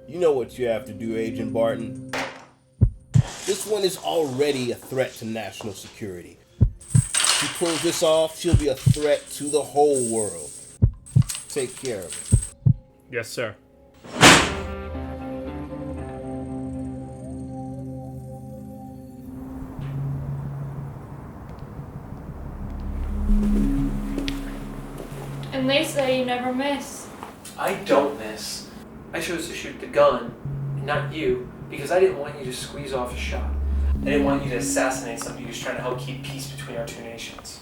You know what you have to do, Agent Barton. This one is already a threat to national security. If she pulls this off, she'll be a threat to the whole world. Take care of it. Yes, sir. And they say you never miss. I don't miss. I chose to shoot the gun, and not you, because I didn't want you to squeeze off a shot. I didn't want you to assassinate somebody who's trying to help keep peace between our two nations.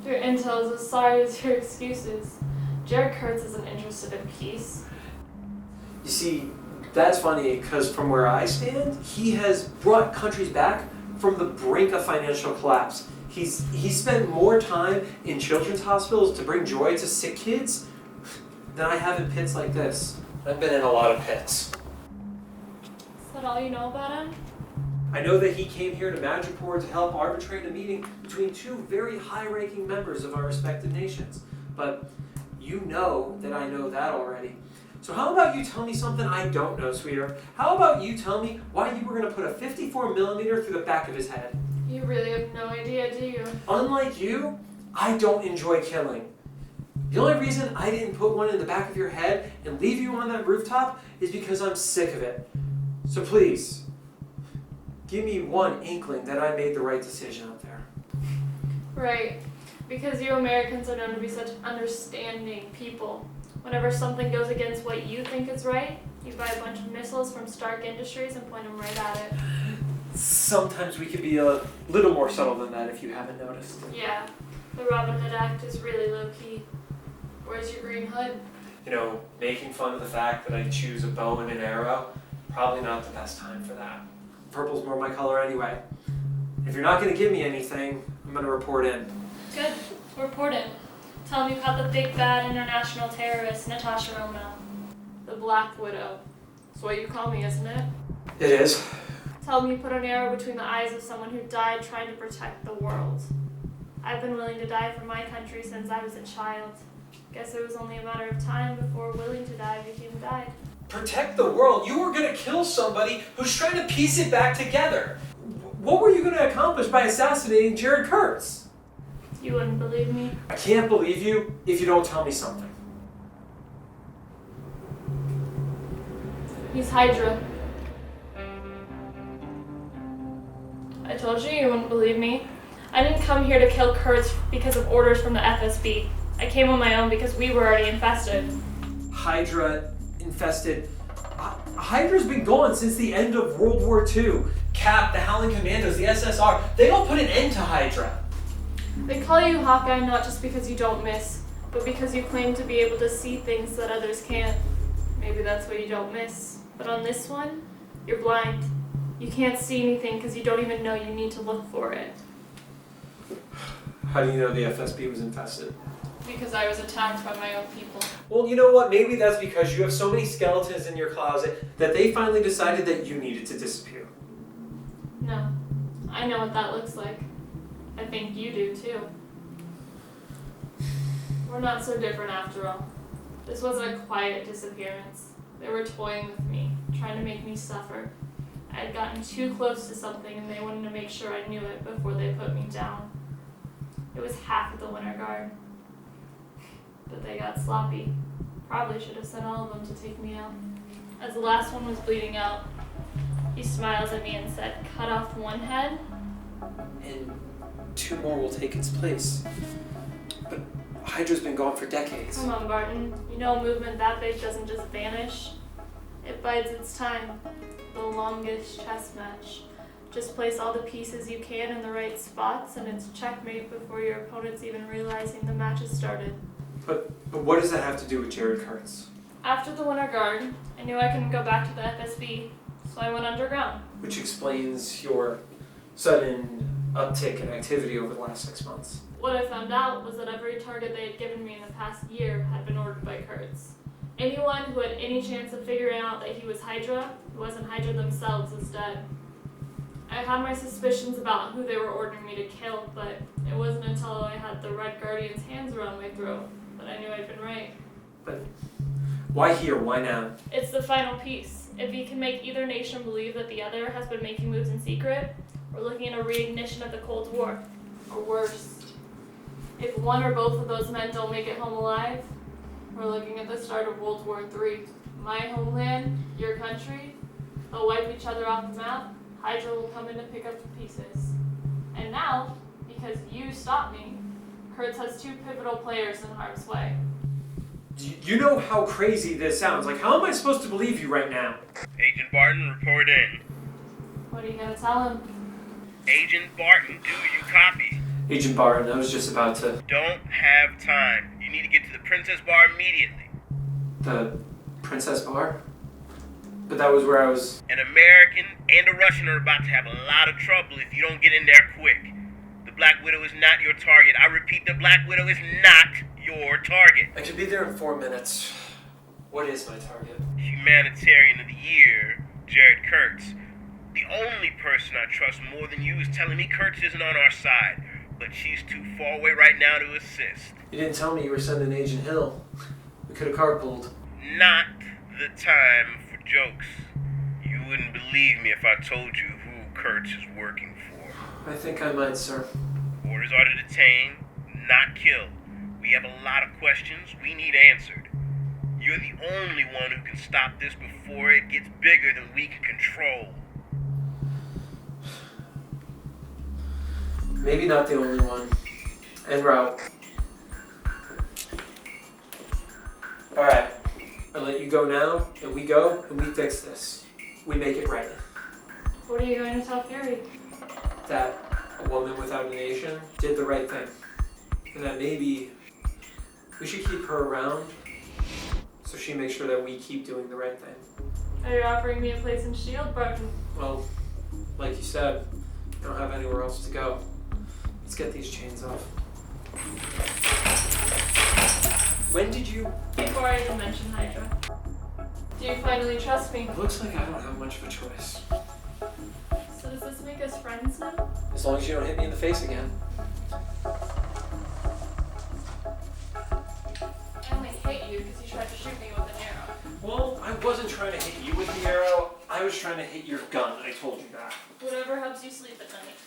Your intel is as sorry as your excuses. Jared Kurtz isn't interested in peace. You see, that's funny, because from where I stand, he has brought countries back from the brink of financial collapse. He's spent more time in children's hospitals to bring joy to sick kids than I have in pits like this. I've been in a lot of pits. Is that all you know about him? I know that he came here to Madripoor to help arbitrate a meeting between two very high-ranking members of our respective nations. But you know that I know that already. So how about you tell me something I don't know, sweetheart? How about you tell me why you were going to put a 54mm through the back of his head? You really have no idea, do you? Unlike you, I don't enjoy killing. The only reason I didn't put one in the back of your head and leave you on that rooftop is because I'm sick of it. So please, give me one inkling that I made the right decision up there. Right. Because you Americans are known to be such understanding people. Whenever something goes against what you think is right, you buy a bunch of missiles from Stark Industries and point them right at it. Sometimes we can be a little more subtle than that if you haven't noticed. Yeah, the Robin Hood Act is really low-key. Where's your green hood? You know, making fun of the fact that I choose a bow and an arrow, probably not the best time for that. Purple's more my color anyway. If you're not going to give me anything, I'm going to report in. Good. Report in. Tell me about the big bad international terrorist, Natasha Romanov. The Black Widow. That's what you call me, isn't it? It is. Tell me you put an arrow between the eyes of someone who died trying to protect the world. I've been willing to die for my country since I was a child. Guess it was only a matter of time before willing to die became died. Protect the world? You were going to kill somebody who's trying to piece it back together. What were you going to accomplish by assassinating Jared Kurtz? You wouldn't believe me? I can't believe you if you don't tell me something. He's Hydra. I told you you wouldn't believe me. I didn't come here to kill Kurtz because of orders from the FSB. I came on my own because we were already infested. Hydra infested. Hydra's been gone since the end of World War II. Cap, the Howling Commandos, the SSR, they all put an end to Hydra. They call you Hawkeye not just because you don't miss, but because you claim to be able to see things that others can't. Maybe that's why you don't miss. But on this one, you're blind. You can't see anything because you don't even know you need to look for it. How do you know the FSB was infested? Because I was attacked by my own people. Well, you know what? Maybe that's because you have so many skeletons in your closet that they finally decided that you needed to disappear. No. I know what that looks like. I think you do too. We're not so different after all. This wasn't a quiet disappearance. They were toying with me, trying to make me suffer. I had gotten too close to something and they wanted to make sure I knew it before they put me down. It was half of the Winter Guard. But they got sloppy. Probably should have sent all of them to take me out. As the last one was bleeding out, he smiles at me and said, "Cut off one head, And 2 more will take its place. But Hydra's been gone for decades. Come on, Barton. You know a movement that big doesn't just vanish. It bides its time. The longest chess match. Just place all the pieces you can in the right spots and it's checkmate before your opponent's even realizing the match has started. But what does that have to do with Jared Kurtz? After the Winter Guard, I knew I couldn't go back to the FSB, so I went underground. Which explains your sudden uptick in activity over the last 6 months. What I found out was that every target they had given me in the past year had been ordered by Kurtz. Anyone who had any chance of figuring out that he was Hydra, who wasn't Hydra themselves, is dead. I had my suspicions about who they were ordering me to kill, but it wasn't until I had the Red Guardian's hands around my throat that I knew I'd been right. But Why here? Why now? It's the final piece. If we can make either nation believe that the other has been making moves in secret, we're looking at a reignition of the Cold War. Or worse. If one or both of those men don't make it home alive, we're looking at the start of World War III. My homeland, your country, they'll wipe each other off the map. Hydra will come in to pick up the pieces. And now, because you stopped me, Kurtz has two pivotal players in harm's way. You know how crazy this sounds. Like, how am I supposed to believe you right now? Agent Barton, report in. What are you gonna tell him? Agent Barton, do you copy? Agent Barton, I was just about to... Don't have time. You need to get to the Princess Bar immediately. The Princess Bar? But that was where I was... An American and a Russian are about to have a lot of trouble if you don't get in there quick. The Black Widow is not your target. I repeat, the Black Widow is not your target. I could be there in 4 minutes. What is my target? Humanitarian of the Year, Jared Kurtz. The only person I trust more than you is telling me Kurtz isn't on our side, but she's too far away right now to assist. You didn't tell me you were sending Agent Hill. We could have carpooled. Not the time for jokes. You wouldn't believe me if I told you who Kurtz is working for. I think I might, sir. Orders are to detain, not kill. We have a lot of questions we need answered. You're the only one who can stop this before it gets bigger than we can control. Maybe not the only one. En route. Alright. I let you go now, and we go, and we fix this. We make it right. What are you going to tell Fury? That a woman without a nation did the right thing. And that maybe we should keep her around so she makes sure that we keep doing the right thing. Are you offering me a place in S.H.I.E.L.D., Barton? Well, like you said, I don't have anywhere else to go. Let's get these chains off. When did you... Before I even mention Hydra. Do you finally trust me? It looks like I don't have much of a choice. So does this make us friends now? As long as you don't hit me in the face again. I only hit you because you tried to shoot me with an arrow. Well, I wasn't trying to hit you with the arrow. I was trying to hit your gun. I told you that. Whatever helps you sleep at night.